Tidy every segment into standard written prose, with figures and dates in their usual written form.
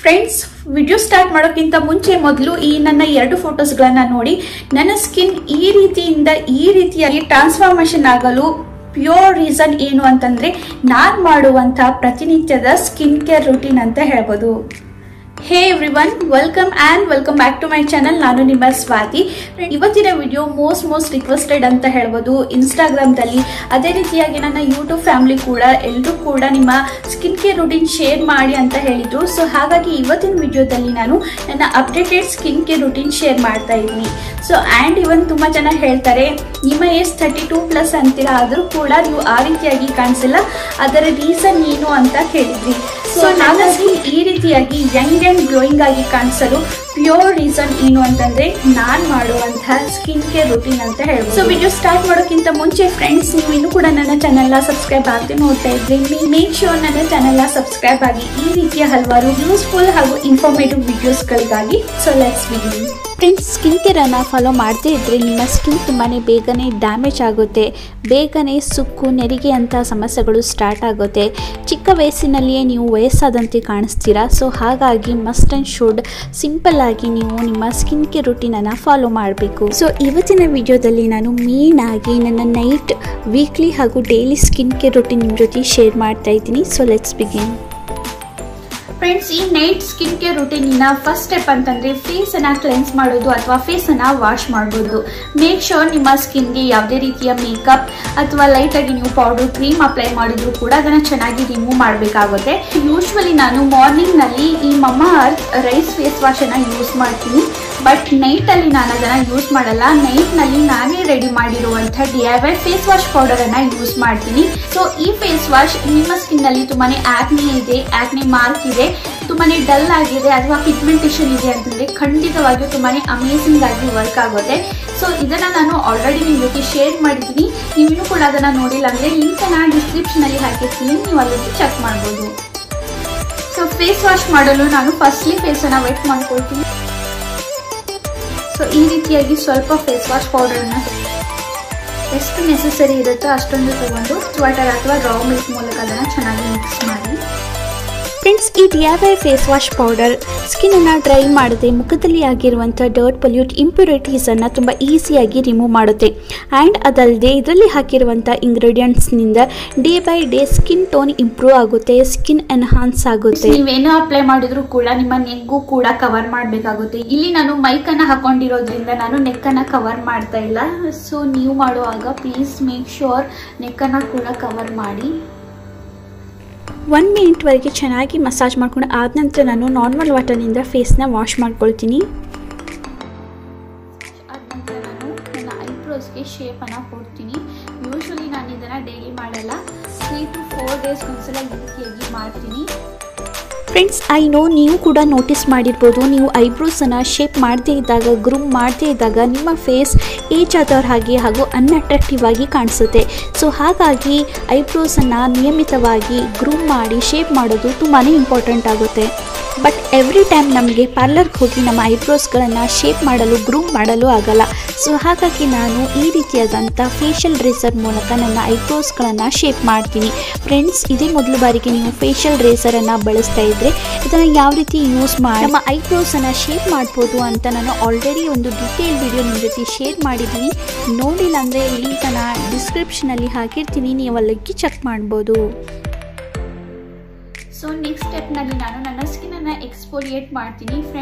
Friends, video start ಮಾಡೋಕ್ಕಿಂತ ಮುಂಚೆ ಮೊದಲು ಈ ನನ್ನ 2 ಫೋಟೋಸ್ಗಳನ್ನ ನೋಡಿ. ನನ್ನ ಸ್ಕಿನ್ ಈ ರೀತಿಯಾಗಿ ಟ್ರಾನ್ಸ್ಫಾರ್ಮೇಶನ್ ಆಗಲು ಪ್ಯೂರ್ ರೀಸನ್ ಏನು ಅಂತಂದ್ರೆ ನಾನು ಮಾಡುವಂತ ಪ್ರತಿನಿತ್ಯದ ಸ್ಕಿನ್ ಕೇರ್ ರೂಟೀನ್ ಅಂತ ಹೇಳ್ಬೋದು. Hey everyone, welcome back to my channel. ನಾನು ನಿಮ್ಮ ಸ್ವಾತಿ. ಇವತ್ತಿನ ವಿಡಿಯೋ ಮೋಸ್ಟ್ ರಿಕ್ವೆಸ್ಟೆಡ್ ಅಂತ ಹೇಳ್ಬೋದು ಇನ್ಸ್ಟಾಗ್ರಾಮ್ದಲ್ಲಿ. ಅದೇ ರೀತಿಯಾಗಿ ನನ್ನ ಯೂಟ್ಯೂಬ್ ಫ್ಯಾಮಿಲಿ ಕೂಡ ಎಲ್ಲರೂ ಕೂಡ ನಿಮ್ಮ ಸ್ಕಿನ್ ಕೇರ್ ರೂಟೀನ್ ಶೇರ್ ಮಾಡಿ ಅಂತ ಹೇಳಿದ್ರು. ಸೊ ಹಾಗಾಗಿ ಇವತ್ತಿನ ವಿಡಿಯೋದಲ್ಲಿ ನಾನು ನನ್ನ updated skin care routine share ಮಾಡ್ತಾ ಇದ್ದೀನಿ. ಸೊ ಆ್ಯಂಡ್ ಇವನ್ ತುಂಬ ಜನ ಹೇಳ್ತಾರೆ ನಿಮ್ಮ ಏಜ್ 32+ ಅಂತೀರಾ, ಆದರೂ ಕೂಡ ನೀವು ಆ ರೀತಿಯಾಗಿ ಕಾಣಿಸಿಲ್ಲ, ಅದರ ರೀಸನ್ ಏನು ಅಂತ ಕೇಳಿದ್ರಿ. ಸೊ ನನ್ನ ಸ್ಕಿನ್ ಈ ರೀತಿಯಾಗಿ ಯಂಗ್ ಅಂಡ್ ಗ್ಲೋಯಿಂಗ್ ಆಗಿ ಕಾಣಿಸಲು ಪ್ಯೂರ್ ರೀಸನ್ ಏನು ಅಂತಂದ್ರೆ ನಾನು ಮಾಡುವಂತಹ ಸ್ಕಿನ್ ಕೇರ್ ರೂಟೀನ್ ಅಂತ ಹೇಳ್ಬೋದು. ಸೊ ವಿಡಿಯೋ ಸ್ಟಾರ್ಟ್ ಮಾಡೋಕ್ಕಿಂತ ಮುಂಚೆ ಫ್ರೆಂಡ್ಸ್, ನೀವು ಇನ್ನೂ ಕೂಡ ನನ್ನ ಚಾನೆಲ್ನ ಸಬ್ಸ್ಕ್ರೈಬ್ ಆಗದೆ ನೋಡ್ತಾ ಇದ್ರಿ, ಮೇಕ್ ಶೋರ್ ನನ್ನ ಚಾನೆಲ್ನ ಸಬ್ಸ್ಕ್ರೈಬ್ ಆಗಿ ಈ ರೀತಿಯ ಹಲವಾರು ಯೂಸ್ಫುಲ್ ಹಾಗೂ ಇನ್ಫಾರ್ಮೇಟಿವ್ ವಿಡಿಯೋಸ್ಗಳಿಗಾಗಿ. So let's begin. Friends, skin ಕೇರನ್ನು ಫಾಲೋ ಮಾಡದೇ ಇದ್ದರೆ ನಿಮ್ಮ ಸ್ಕಿನ್ ತುಂಬಾ ಬೇಗನೆ ಡ್ಯಾಮೇಜ್ ಆಗುತ್ತೆ, ಬೇಗನೆ ಸುಕ್ಕು ನೆರಿಗೆ ಅಂಥ ಸಮಸ್ಯೆಗಳು ಸ್ಟಾರ್ಟ್ ಆಗುತ್ತೆ. ಚಿಕ್ಕ ವಯಸ್ಸಿನಲ್ಲಿಯೇ ನೀವು ವಯಸ್ಸಾದಂತೆ ಕಾಣಿಸ್ತೀರಾ. ಸೊ ಹಾಗಾಗಿ ಮಸ್ಟ್ ಆ್ಯಂಡ್ ಶುಡ್ ಸಿಂಪಲ್ ಆಗಿ ನೀವು ನಿಮ್ಮ ಸ್ಕಿನ್ ಕೇರ್ ರೂಟೀನನ್ನು ಫಾಲೋ ಮಾಡಬೇಕು. ಸೊ ಇವತ್ತಿನ ವಿಡಿಯೋದಲ್ಲಿ ನಾನು ಮೇನ್ ಆಗಿ ನನ್ನ ನೈಟ್, ವೀಕ್ಲಿ ಹಾಗೂ ಡೈಲಿ ಸ್ಕಿನ್ ಕೇರ್ ರೂಟೀನ್ ನಿಮ್ಮ ಜೊತೆ ಶೇರ್ ಮಾಡ್ತಾ ಇದ್ದೀನಿ. So let's begin. ಫ್ರೆಂಡ್ಸ್, ಈ ನೈಟ್ ಸ್ಕಿನ್ ಕೇರ್ ರೂಟೀನಿನ ಫಸ್ಟ್ ಸ್ಟೆಪ್ ಅಂತಂದ್ರೆ ಫೇಸ್ ಅನ್ನ ಕ್ಲೆನ್ಸ್ ಮಾಡೋದು ಅಥವಾ ಫೇಸ್ ಅನ್ನ ವಾಶ್ ಮಾಡಬಹುದು. ಮೇಕ್ ಶೋರ್ ನಿಮ್ಮ ಸ್ಕಿನ್ಗೆ ಯಾವುದೇ ರೀತಿಯ ಮೇಕಪ್ ಅಥವಾ ಲೈಟ್ ಆಗಿ ನೀವು ಪೌಡರ್, ಕ್ರೀಮ್ ಅಪ್ಲೈ ಮಾಡಿದ್ರು ಕೂಡ ಅದನ್ನ ಚೆನ್ನಾಗಿ ರಿಮೂವ್ ಮಾಡಬೇಕಾಗುತ್ತೆ. ಯೂಶ್ವಲಿ ನಾನು ಮಾರ್ನಿಂಗ್ ನಲ್ಲಿ ಈ mamma earth rice face wash ಅನ್ನ ಯೂಸ್ ಮಾಡ್ತೀನಿ. ಬಟ್ ನೈಟ್ ಅಲ್ಲಿ ನಾನು ಅದನ್ನ ಯೂಸ್ ಮಾಡಲ್ಲ. ನೈಟ್ ನಲ್ಲಿ ನಾನೇ ರೆಡಿ ಮಾಡಿರುವಂತಹ DIY ಫೇಸ್ ವಾಶ್ ಪೌಡರ್ ಅನ್ನ ಯೂಸ್ ಮಾಡ್ತೀನಿ. ಸೊ ಈ ಫೇಸ್ ವಾಶ್ ನಿಮ್ಮ ಸ್ಕಿನ್ ಅಲ್ಲಿ ತುಂಬಾನೇ ಆಕ್ನೆ ಮಾರ್ಕ್ ಇದೆ, ತುಂಬಾನೇ ಡಲ್ ಆಗಿದೆ ಅಥವಾ ಪಿಗ್ಮೆಂಟೇಷನ್ ಇದೆ ಅಂತಂದ್ರೆ ಖಂಡಿತವಾಗಿಯೂ ತುಂಬಾನೇ ಅಮೇಸಿಂಗ್ ಆಗಿ ವರ್ಕ್ ಆಗುತ್ತೆ. ಸೊ ಇದನ್ನ ನಾನು ಆಲ್ರೆಡಿ ನಿಮ್ಮ ಜೊತೆ ಶೇರ್ ಮಾಡಿದ್ದೀನಿ. ನೀವು ಕೂಡ ಅದನ್ನ ನೋಡಿಲ್ಲ ಅಂದ್ರೆ ಲಿಂಕ್ ಅನ್ನ ಡಿಸ್ಕ್ರಿಪ್ಷನ್ ಅಲ್ಲಿ ಹಾಕಿರ್ತೀನಿ, ನೀವು ಅಲ್ಲಿ ಚೆಕ್ ಮಾಡಬಹುದು. ಸೊ ಫೇಸ್ ವಾಶ್ ಮಾಡಲು ನಾನು ಫಸ್ಟ್ಲಿ ಫೇಸ್ ಅನ್ನ ವೆಟ್ ಮಾಡ್ಕೊಳ್ತೀನಿ. ಸೊ ಈ ರೀತಿಯಾಗಿ ಸ್ವಲ್ಪ ಫೇಸ್ ವಾಶ್ ಪೌಡರ್ನ ಎಷ್ಟು ನೆಸೆಸರಿ ಇರುತ್ತೋ ಅಷ್ಟೊಂದು ತಗೊಂಡು ವಾಟರ್ ಅಥವಾ ರಾ ಮಿಲ್ಕ್ ಮೂಲಕ ಅದನ್ನು ಚೆನ್ನಾಗಿ ಮಿಕ್ಸ್ ಮಾಡಿ. ಫ್ರೆಂಡ್ಸ್, ಈ DIY ಫೇಸ್ ವಾಶ್ ಪೌಡರ್ ಸ್ಕಿನ್ನನ್ನು ಡ್ರೈ ಮಾಡದೆ ಮುಖದಲ್ಲಿ ಆಗಿರುವಂಥ ಡರ್ಟ್, ಪೊಲ್ಯೂಟ್, ಇಂಪ್ಯೂರಿಟೀಸನ್ನು ತುಂಬ ಈಸಿಯಾಗಿ ರಿಮೂವ್ ಮಾಡುತ್ತೆ. ಆ್ಯಂಡ್ ಅದಲ್ಲದೆ ಇದರಲ್ಲಿ ಹಾಕಿರುವಂಥ ಇಂಗ್ರೀಡಿಯೆಂಟ್ಸ್ನಿಂದ day by day skin tone improve ಆಗುತ್ತೆ, ಸ್ಕಿನ್ ಎನ್ಹಾನ್ಸ್ ಆಗುತ್ತೆ. ನೀವೇನು ಅಪ್ಲೈ ಮಾಡಿದ್ರು ಕೂಡ ನಿಮ್ಮ ನೆಕ್ಗೂ ಕೂಡ ಕವರ್ ಮಾಡಬೇಕಾಗುತ್ತೆ. ಇಲ್ಲಿ ನಾನು ಮೈಕನ್ನು ಹಾಕೊಂಡಿರೋದ್ರಿಂದ ನಾನು ನೆಕ್ಕನ್ನು ಕವರ್ ಮಾಡ್ತಾ ಇಲ್ಲ. ಸೊ ನೀವು ಮಾಡುವಾಗ ಪ್ಲೀಸ್ ಮೇಕ್ ಶೋರ್ ನೆಕ್ಕನ್ನು ಕೂಡ ಕವರ್ ಮಾಡಿ. 1 ಮಿನಿಟ್ವರೆಗೆ ಚೆನ್ನಾಗಿ ಮಸಾಜ್ ಮಾಡ್ಕೊಂಡು ಆದ ನಂತರ ನಾನು ನಾರ್ಮಲ್ ವಾಟರ್ನಿಂದ ಫೇಸ್ನ ವಾಶ್ ಮಾಡ್ಕೊಳ್ತೀನಿ. ಆದ ನಂತರ ನಾನು ನನ್ನ ಐಬ್ರೋಸ್ಗೆ ಶೇಪನ್ನು ಕೊಡ್ತೀನಿ. ಯೂಶ್ವಲಿ ನಾನು ಇದನ್ನು ಡೈಲಿ ಮಾಡಲ್ಲ, 3 to 4 ಡೇಸ್ ಒಂದ್ಸಲ ಈ ರೀತಿಯಾಗಿ ಮಾಡ್ತೀನಿ. ಫ್ರೆಂಡ್ಸ್, ಐ ನೋ ನೀವು ಕೂಡ ನೋಟಿಸ್ ಮಾಡಿರ್ಬೋದು, ನೀವು ಐಬ್ರೋಸನ್ನು ಶೇಪ್ ಮಾಡದೇ ಇದ್ದಾಗ, ಗ್ರೂಮ್ ಮಾಡದೇ ಇದ್ದಾಗ ನಿಮ್ಮ ಫೇಸ್ ಏಜ್ ಆದವ್ರ ಹಾಗೆ ಹಾಗೂ ಅನ್ಅಟ್ರಾಕ್ಟಿವ್ ಆಗಿ ಕಾಣಿಸುತ್ತೆ. ಸೊ ಹಾಗಾಗಿ ಐಬ್ರೋಸನ್ನು ನಿಯಮಿತವಾಗಿ ಗ್ರೂಮ್ ಮಾಡಿ ಶೇಪ್ ಮಾಡೋದು ತುಂಬಾ ಇಂಪಾರ್ಟೆಂಟ್ ಆಗುತ್ತೆ. ಬಟ್ ಎವ್ರಿ ಟೈಮ್ ನಮಗೆ ಪಾರ್ಲರ್ಗೆ ಹೋಗಿ ನಮ್ಮ ಐಬ್ರೋಸ್ಗಳನ್ನು ಶೇಪ್ ಮಾಡಲು, ಗ್ರೂಮ್ ಮಾಡಲು ಆಗಲ್ಲ. ಸೊ ಹಾಗಾಗಿ ನಾನು ಈ ರೀತಿಯಾದಂಥ ಫೇಶಿಯಲ್ ರೇಸರ್ ಮೂಲಕ ನನ್ನ ಐಬ್ರೋಸ್ಗಳನ್ನು ಶೇಪ್ ಮಾಡ್ತೀನಿ. ಫ್ರೆಂಡ್ಸ್, ಇದೇ ಮೊದಲು ಬಾರಿಗೆ ನೀವು ಫೇಶಿಯಲ್ ರೇಸರನ್ನು ಬಳಸ್ತಾ ಇದ್ದರೆ ಇದನ್ನು ಯಾವ ರೀತಿ ಯೂಸ್ ಮಾಡಿ ನಮ್ಮ ಐಬ್ರೋಸನ್ನು ಶೇಪ್ ಮಾಡ್ಬೋದು ಅಂತ ನಾನು ಆಲ್ರೆಡಿ ಒಂದು ಡಿಟೇಲ್ ವಿಡಿಯೋ ನಿಮ್ಮ ಜೊತೆ ಶೇರ್ ಮಾಡಿದ್ದೀನಿ. ನೋಡಿಲ್ಲ ಅಂದರೆ ಲಿಂಕನ್ನು ಡಿಸ್ಕ್ರಿಪ್ಷನಲ್ಲಿ ಹಾಕಿರ್ತೀನಿ, ನೀವು ಅಲ್ಲಿಗೆ ಚೆಕ್ ಮಾಡ್ಬೋದು. ಸೊ ನೆಕ್ಸ್ಟ್ ಸ್ಟೆಪ್ನಲ್ಲಿ ನಾನು ನನ್ನ ಸ್ಕಿನ್ನನ್ನು ಎಕ್ಸ್ಫೋಲಿಯೇಟ್ ಮಾಡ್ತೀನಿ.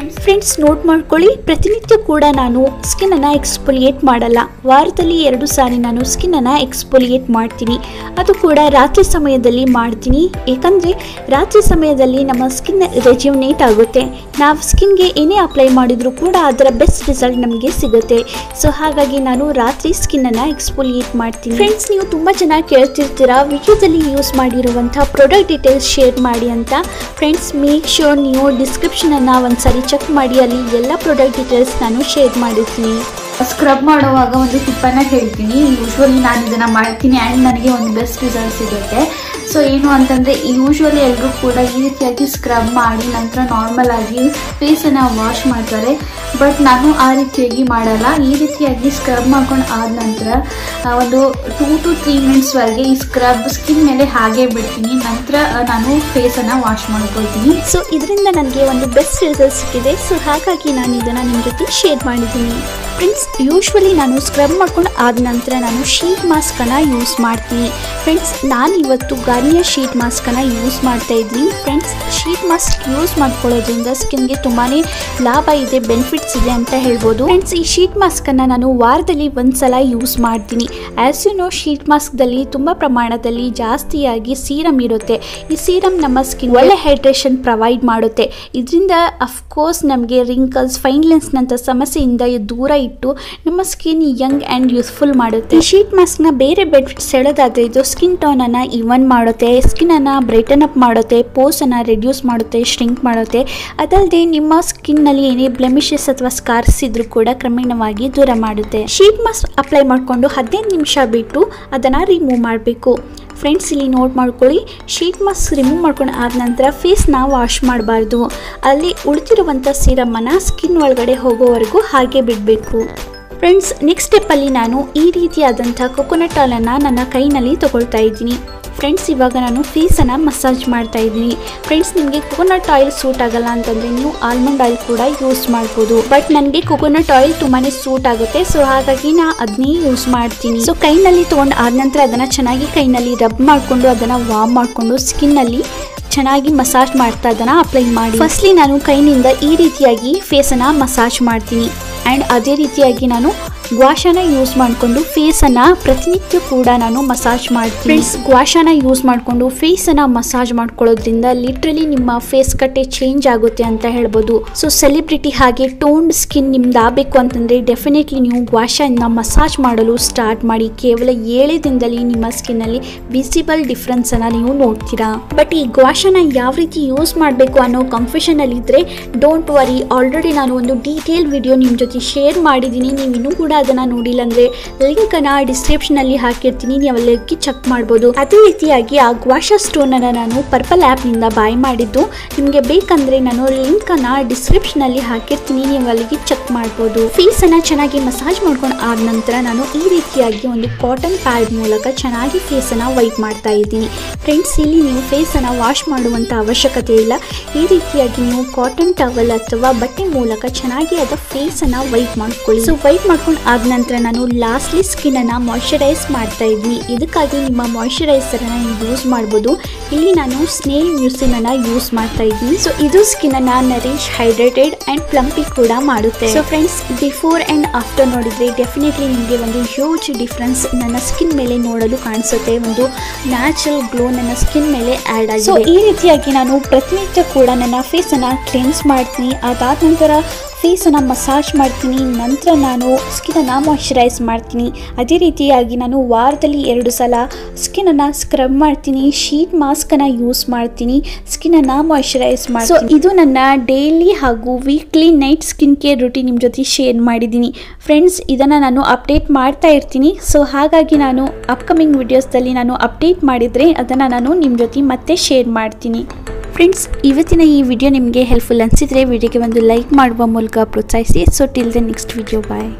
ಫ್ರೆಂಡ್ಸ್ ನೋಟ್ ಮಾಡ್ಕೊಳ್ಳಿ, ಪ್ರತಿನಿತ್ಯ ಕೂಡ ನಾನು ಸ್ಕಿನ್ನನ್ನು ಎಕ್ಸ್ಫೋಲಿಯೇಟ್ ಮಾಡಲ್ಲ. ವಾರದಲ್ಲಿ 2 ಸಾರಿ ನಾನು ಸ್ಕಿನ್ನನ್ನು ಎಕ್ಸ್ಫೋಲಿಯೇಟ್ ಮಾಡ್ತೀನಿ. ಅದು ಕೂಡ ರಾತ್ರಿ ಸಮಯದಲ್ಲಿ ಮಾಡ್ತೀನಿ. ಏಕೆಂದರೆ ರಾತ್ರಿ ಸಮಯದಲ್ಲಿ ನಮ್ಮ ಸ್ಕಿನ್ ರೆಜ್ಯುನೇಟ್ ಆಗುತ್ತೆ. ನಾವು ಸ್ಕಿನ್ಗೆ ಏನೇ ಅಪ್ಲೈ ಮಾಡಿದರೂ ಕೂಡ ಅದರ ಬೆಸ್ಟ್ ರಿಸಲ್ಟ್ ನಮಗೆ ಸಿಗುತ್ತೆ. ಸೊ ಹಾಗಾಗಿ ನಾನು ರಾತ್ರಿ ಸ್ಕಿನ್ನನ್ನು ಎಕ್ಸ್ಫೋಲಿಯೇಟ್ ಮಾಡ್ತೀನಿ. ಫ್ರೆಂಡ್ಸ್, ನೀವು ತುಂಬ ಚೆನ್ನಾಗಿ ಕೇಳ್ತಿರ್ತೀರಾ ವಿಡಿಯೋದಲ್ಲಿ ಯೂಸ್ ಮಾಡಿರುವಂಥ ಪ್ರಾಡಕ್ಟ್ ಡೀಟೇಲ್ಸ್ ಶೇರ್ ಮಾಡಿ ಅಂತ. ಫ್ರೆಂಡ್ಸ್, ಮೇಕ್ ಶೋರ್ ನೀವು ಡಿಸ್ಕ್ರಿಪ್ಷನನ್ನು ಒಂದ್ಸರಿ ಚೆಕ್ ಮಾಡಿ, ಅಲ್ಲಿ ಎಲ್ಲ ಪ್ರಾಡಕ್ಟ್ ಡೀಟೇಲ್ಸ್ ನಾನು ಶೇರ್ ಮಾಡಿರ್ತೀನಿ. ಸ್ಕ್ರಬ್ ಮಾಡುವಾಗ ಒಂದು ಟಿಪ್ಪನ್ನು ಹೇಳ್ತೀನಿ. ಯೂಶ್ವಲಿ ನಾನು ಇದನ್ನು ಮಾಡ್ತೀನಿ ಆ್ಯಂಡ್ ನನಗೆ ಒಂದು ಬೆಸ್ಟ್ ರಿಸಲ್ಟ್ ಸಿಗುತ್ತೆ. ಸೊ ಏನು ಅಂತಂದರೆ ಯೂಶ್ವಲಿ ಎಲ್ಲರೂ ಕೂಡ ಈ ರೀತಿಯಾಗಿ ಸ್ಕ್ರಬ್ ಮಾಡಿ ನಂತರ ನಾರ್ಮಲ್ ಆಗಿ ಫೇಸನ್ನು ವಾಶ್ ಮಾಡ್ತಾರೆ. ಬಟ್ ನಾನು ಆ ರೀತಿಯಾಗಿ ಮಾಡಲ್ಲ. ಈ ರೀತಿಯಾಗಿ ಸ್ಕ್ರಬ್ ಮಾಡ್ಕೊಂಡು ಆದ ನಂತರ ಒಂದು 2 to 3 ಮಿನಿಟ್ಸ್ವರೆಗೆ ಈ ಸ್ಕ್ರಬ್ ಸ್ಕಿನ್ ಮೇಲೆ ಹಾಗೆ ಬಿಡ್ತೀನಿ. ನಂತರ ನಾನು ಫೇಸನ್ನು ವಾಶ್ ಮಾಡ್ಕೊಳ್ತೀನಿ. ಸೊ ಇದರಿಂದ ನನಗೆ ಒಂದು ಬೆಸ್ಟ್ ರಿಸಲ್ಟ್ ಸಿಕ್ಕಿದೆ. ಸೊ ಹಾಗಾಗಿ ನಾನು ಇದನ್ನು ನಿಮ್ಮ ಜೊತೆ ಶೇರ್ ಮಾಡಿದ್ದೀನಿ. ಫ್ರೆಂಡ್ಸ್, ಯೂಶ್ವಲಿ ನಾನು ಸ್ಕ್ರಬ್ ಮಾಡ್ಕೊಂಡು ಆದ ನಂತರ ನಾನು ಶೀಟ್ ಮಾಸ್ಕನ್ನು ಯೂಸ್ ಮಾಡ್ತೀನಿ. ಫ್ರೆಂಡ್ಸ್, ನಾನು ಇವತ್ತು ಗಾರ್ನಿಯರ್ ಶೀಟ್ ಮಾಸ್ಕನ್ನು ಯೂಸ್ ಮಾಡ್ತಾ ಇದ್ದೀನಿ. ಫ್ರೆಂಡ್ಸ್, ಶೀಟ್ ಮಾಸ್ಕ್ ಯೂಸ್ ಮಾಡ್ಕೊಳ್ಳೋದ್ರಿಂದ ಸ್ಕಿನ್ಗೆ ತುಂಬಾ ಲಾಭ ಇದೆ, ಬೆನಿಫಿಟ್ಸ್ ಇದೆ ಅಂತ ಹೇಳ್ಬೋದು. ಫ್ರೆಂಡ್ಸ್, ಈ ಶೀಟ್ ಮಾಸ್ಕನ್ನು ನಾನು ವಾರದಲ್ಲಿ ಒಂದ್ಸಲ ಯೂಸ್ ಮಾಡ್ತೀನಿ. ಆ್ಯಸ್ ಯು ನೋ, ಶೀಟ್ ಮಾಸ್ಕ್ದಲ್ಲಿ ತುಂಬ ಪ್ರಮಾಣದಲ್ಲಿ ಜಾಸ್ತಿಯಾಗಿ ಸೀರಮ್ ಇರುತ್ತೆ. ಈ ಸೀರಮ್ ನಮ್ಮ ಸ್ಕಿನ್ ಒಳ್ಳೆ ಹೈಡ್ರೇಷನ್ ಪ್ರೊವೈಡ್ ಮಾಡುತ್ತೆ. ಇದರಿಂದ ಅಫ್ಕೋರ್ಸ್ ನಮಗೆ ರಿಂಕಲ್ಸ್, ಫೈನ್ ಲೈನ್ಸ್ನಂಥ ಸಮಸ್ಯೆಯಿಂದ ದೂರ ಇಟ್ಟು ನಮ್ಮ ಸ್ಕಿನ್ ಯಂಗ್ ಆ್ಯಂಡ್ ಯೂಸ್ಫುಲ್ ಮಾಡುತ್ತೆ. ಈ ಶೀಟ್ ಮಾಸ್ಕ್ನ ಬೇರೆ ಬೆನಿಫಿಟ್ಸ್ ಹೇಳೋದಾದರೆ ಇದು ಸ್ಕಿನ್ ಟೋನನ್ನು ಈವನ್ ಮಾಡುತ್ತೆ, ಸ್ಕಿನ್ನನ್ನು ಬ್ರೈಟನ್ ಅಪ್ ಮಾಡುತ್ತೆ, ಪೋಸನ್ನು ರೆಡ್ಯೂಸ್ ಮಾಡುತ್ತೆ, ಶ್ರಿಂಕ್ ಮಾಡುತ್ತೆ. ಅದಲ್ಲದೆ ನಿಮ್ಮ ಸ್ಕಿನ್ನಲ್ಲಿ ಏನೇ ಬ್ಲೆಮಿಷಸ್ ಅಥವಾ ಸ್ಕಾರ್ಸ್ ಇದ್ರೂ ಕೂಡ ಕ್ರಮೇಣವಾಗಿ ದೂರ ಮಾಡುತ್ತೆ. ಶೀಟ್ ಮಾಸ್ಕ್ ಅಪ್ಲೈ ಮಾಡಿಕೊಂಡು 15 ನಿಮಿಷ ಬಿಟ್ಟು ಅದನ್ನು ರಿಮೂವ್ ಮಾಡಬೇಕು. ಫ್ರೆಂಡ್ಸ್, ಇಲ್ಲಿ ನೋಟ್ ಮಾಡ್ಕೊಳ್ಳಿ, ಶೀಟ್ ಮಾಸ್ಕ್ ರಿಮೂವ್ ಮಾಡ್ಕೊಂಡು ಆದ ನಂತರ ಫೇಸ್ನ ವಾಶ್ ಮಾಡಬಾರ್ದು. ಅಲ್ಲಿ ಉಳಿದಿರುವಂಥ ಸೀರಮನ್ನು ಸ್ಕಿನ್ ಒಳಗಡೆ ಹೋಗೋವರೆಗೂ ಹಾಗೆ ಬಿಡಬೇಕು. ಫ್ರೆಂಡ್ಸ್, ನೆಕ್ಸ್ಟ್ ಸ್ಟೆಪ್ಪಲ್ಲಿ ನಾನು ಈ ರೀತಿಯಾದಂಥ ಕೊಕೊನಟ್ ಆಯಿಲನ್ನು ನನ್ನ ಕೈನಲ್ಲಿ ತಗೊಳ್ತಾ ಇದ್ದೀನಿ. ಫ್ರೆಂಡ್ಸ್, ಇವಾಗ ನಾನು ಫೇಸನ್ನು ಮಸಾಜ್ ಮಾಡ್ತಾ ಇದ್ದೀನಿ. ಫ್ರೆಂಡ್ಸ್, ನಿಮಗೆ ಕೊಕೊನಟ್ ಆಯಿಲ್ ಸೂಟ್ ಆಗಲ್ಲ ಅಂತಂದರೆ ನೀವು ಆಲ್ಮಂಡ್ ಆಯಿಲ್ ಕೂಡ ಯೂಸ್ ಮಾಡ್ಬೋದು. ಬಟ್ ನನಗೆ ಕೊಕೊನಟ್ ಆಯಿಲ್ ತುಂಬಾ ಸೂಟ್ ಆಗುತ್ತೆ. ಸೊ ಹಾಗಾಗಿ ನಾನು ಅದನ್ನೇ ಯೂಸ್ ಮಾಡ್ತೀನಿ. ಸೊ ಕೈನಲ್ಲಿ ತೊಗೊಂಡು ಆದ ನಂತರ ಅದನ್ನು ಚೆನ್ನಾಗಿ ಕೈನಲ್ಲಿ ರಬ್ ಮಾಡಿಕೊಂಡು ಅದನ್ನು ವಾರ್ಮ್ ಮಾಡಿಕೊಂಡು ಸ್ಕಿನ್ನಲ್ಲಿ ಚೆನ್ನಾಗಿ ಮಸಾಜ್ ಮಾಡ್ತಾ ಅದನ್ನು ಅಪ್ಲೈ ಮಾಡಿ. ಫಸ್ಟ್ಲಿ ನಾನು ಕೈನಿಂದ ಈ ರೀತಿಯಾಗಿ ಫೇಸನ್ನು ಮಸಾಜ್ ಮಾಡ್ತೀನಿ. ಆ್ಯಂಡ್ ಅದೇ ರೀತಿಯಾಗಿ ನಾನು ಗ್ವಾಷಾನ ಯೂಸ್ ಮಾಡಿಕೊಂಡು ಫೇಸನ್ನು ಪ್ರತಿನಿತ್ಯ ಕೂಡ ನಾನು ಮಸಾಜ್ ಮಾಡ್ತೀನಿ. ಫ್ರೆಂಡ್ಸ್, ಗ್ವಾಷಾನ ಯೂಸ್ ಮಾಡಿಕೊಂಡು ಫೇಸನ್ನು ಮಸಾಜ್ ಮಾಡ್ಕೊಳ್ಳೋದ್ರಿಂದ ಲಿಟ್ರಲಿ ನಿಮ್ಮ ಫೇಸ್ ಕಟ್ಟೆ ಚೇಂಜ್ ಆಗುತ್ತೆ ಅಂತ ಹೇಳ್ಬೋದು. ಸೊ ಸೆಲೆಬ್ರಿಟಿ ಹಾಗೆ ಟೋನ್ಡ್ ಸ್ಕಿನ್ ನಿಮ್ದು ಆಗಬೇಕು ಅಂತಂದರೆ ಡೆಫಿನೆಟ್ಲಿ ನೀವು ಗ್ವಾಷಾನ ಮಸಾಜ್ ಮಾಡಲು ಸ್ಟಾರ್ಟ್ ಮಾಡಿ. ಕೇವಲ 7 ದಿನದಲ್ಲಿ ನಿಮ್ಮ ಸ್ಕಿನ್ನಲ್ಲಿ ವಿಸಿಬಲ್ ಡಿಫ್ರೆನ್ಸನ್ನು ನೀವು ನೋಡ್ತೀರಾ. ಬಟ್ ಈ ಗ್ವಾಷಾನ ಯಾವ ರೀತಿ ಯೂಸ್ ಮಾಡಬೇಕು ಅನ್ನೋ ಕನ್ಫ್ಯೂಷನಲ್ಲಿದ್ದರೆ ಡೋಂಟ್ ವರಿ, ಆಲ್ರೆಡಿ ನಾನು ಒಂದು ಡೀಟೇಲ್ ವಿಡಿಯೋ ನಿಮ್ಮ ಜೊತೆ ಶೇರ್ ಮಾಡಿದ್ದೀನಿ. ನೀವು ಇನ್ನೂ ಕೂಡ ಅದನ್ನು ನೋಡಿಲ್ಲ ಅಂದರೆ ಲಿಂಕನ್ನು ಡಿಸ್ಕ್ರಿಪ್ಷನಲ್ಲಿ ಹಾಕಿರ್ತೀನಿ, ನೀವು ಅಲ್ಲಿ ಚೆಕ್ ಮಾಡ್ಬೋದು. ಅದೇ ರೀತಿಯಾಗಿ ಆ ಗ್ವಾಷಾ ಸ್ಟೋನನ್ನು ನಾನು ಪರ್ಪಲ್ ಆ್ಯಪ್ನಿಂದ ಬೈ ಮಾಡಿದ್ದು. ನಿಮಗೆ ಬೇಕಂದರೆ ನಾನು ಲಿಂಕನ್ನು ಡಿಸ್ಕ್ರಿಪ್ಷನಲ್ಲಿ ಹಾಕಿರ್ತೀನಿ, ನೀವು ಅಲ್ಲಿಗೆ ಚೆಕ್ ಮಾಡ್ಬೋದು. ಫೇಸನ್ನು ಚೆನ್ನಾಗಿ ಮಸಾಜ್ ಮಾಡ್ಕೊಂಡು ಆದ ನಂತರ ನಾನು ಈ ರೀತಿಯಾಗಿ ಒಂದು ಕಾಟನ್ ಪ್ಯಾಡ್ ಮೂಲಕ ಚೆನ್ನಾಗಿ ಫೇಸನ್ನು ವೈಪ್ ಮಾಡ್ತಾ ಇದ್ದೀನಿ. ಫ್ರೆಂಡ್ಸ್, ಇಲ್ಲಿ ನೀವು ಫೇಸನ್ನು ವಾಶ್ ಮಾಡುವಂಥ ಅವಶ್ಯಕತೆ ಇಲ್ಲ. ಈ ರೀತಿಯಾಗಿ ನೀವು ಕಾಟನ್ ಟವಲ್ ಅಥವಾ ಬಟ್ಟೆ ಮೂಲಕ ಚೆನ್ನಾಗಿ ಅದರ ಫೇಸನ್ನು ವೈಪ್ ಮಾಡ್ಕೊಳ್ಳಿ. ಸೊ ವೈಪ್ ಮಾಡ್ಕೊಂಡು ಆದ ನಂತರ ನಾನು ಲಾಸ್ಟ್ಲಿ ಸ್ಕಿನ್ನನ್ನು ಮಾಯ್ಶ್ಚರೈಸ್ ಮಾಡ್ತಾ ಇದ್ದೀನಿ. ಇದಕ್ಕಾಗಿ ನಿಮ್ಮ ಮಾಯ್ಶ್ಚರೈಸರನ್ನು ನೀವು ಯೂಸ್ ಮಾಡ್ಬೋದು. ಇಲ್ಲಿ ನಾನು ಸ್ನೇಲ್ ಮ್ಯೂಸಿನನ್ನು ಯೂಸ್ ಮಾಡ್ತಾ ಇದ್ದೀನಿ. ಸೊ ಇದು ಸ್ಕಿನ್ನನ್ನು ನರಿಶ್, ಹೈಡ್ರೇಟೆಡ್ ಆ್ಯಂಡ್ ಪ್ಲಂಪಿ ಕೂಡ ಮಾಡುತ್ತೆ. So friends, before and after ನೋಡಿದರೆ ಡೆಫಿನೆಟ್ಲಿ ನಿಮಗೆ ಒಂದು ಹ್ಯೂಜ್ ಡಿಫ್ರೆನ್ಸ್ ನನ್ನ ಸ್ಕಿನ್ ಮೇಲೆ ನೋಡಲು ಕಾಣಿಸುತ್ತೆ. ಒಂದು ನ್ಯಾಚುರಲ್ ಗ್ಲೋ ನನ್ನ ಸ್ಕಿನ್ ಮೇಲೆ ಆ್ಯಡ್ ಆಗಿದೆ. ಸೊ ಈ ರೀತಿಯಾಗಿ ನಾನು ಪ್ರತಿನಿತ್ಯ ಕೂಡ ನನ್ನ ಫೇಸನ್ನು ಕ್ಲೆನ್ಸ್ ಮಾಡ್ತೀನಿ. ಅದಾದ ನಂತರ ಫೇಸನ್ನು ಮಸಾಜ್ ಮಾಡ್ತೀನಿ. ನಂತರ ನಾನು ಸ್ಕಿನ್ನನ್ನು ಮಾಯ್ಶ್ಚರೈಸ್ ಮಾಡ್ತೀನಿ. ಅದೇ ರೀತಿಯಾಗಿ ನಾನು ವಾರದಲ್ಲಿ 2 ಸಲ ಸ್ಕಿನ್ನನ್ನು ಸ್ಕ್ರಬ್ ಮಾಡ್ತೀನಿ. ಶೀಟ್ ಮಾಸ್ಕನ್ನು ಯೂಸ್ ಮಾಡ್ತೀನಿ. ಸ್ಕಿನ್ನನ್ನು ಮಾಯ್ಶ್ಚರೈಸ್ ಮಾಡ್ತೀನಿ. ಸೊ ಇದು ನನ್ನ ಡೈಲಿ ಹಾಗೂ weekly night skin care routine ನಿಮ್ಮ ಜೊತೆ ಶೇರ್ ಮಾಡಿದ್ದೀನಿ. ಫ್ರೆಂಡ್ಸ್, ಇದನ್ನು ನಾನು ಅಪ್ಡೇಟ್ ಮಾಡ್ತಾ ಇರ್ತೀನಿ. ಸೊ ಹಾಗಾಗಿ ನಾನು ಅಪ್ಕಮಿಂಗ್ ವಿಡಿಯೋಸ್ದಲ್ಲಿ ನಾನು ಅಪ್ಡೇಟ್ ಮಾಡಿದರೆ ಅದನ್ನು ನಾನು ನಿಮ್ಮ ಜೊತೆ ಮತ್ತೆ ಶೇರ್ ಮಾಡ್ತೀನಿ. ಫ್ರೆಂಡ್ಸ್, ಇವತ್ತಿನ ಈ ವಿಡಿಯೋ ನಿಮಗೆ ಹೆಲ್ಪ್ಫುಲ್ ಅನಿಸಿದರೆ ವಿಡಿಯೋಗೆ ಒಂದು ಲೈಕ್ ಮಾಡುವ ಮೂಲಕ ಪ್ರೋತ್ಸಾಹಿಸಿ. So till the next video, bye.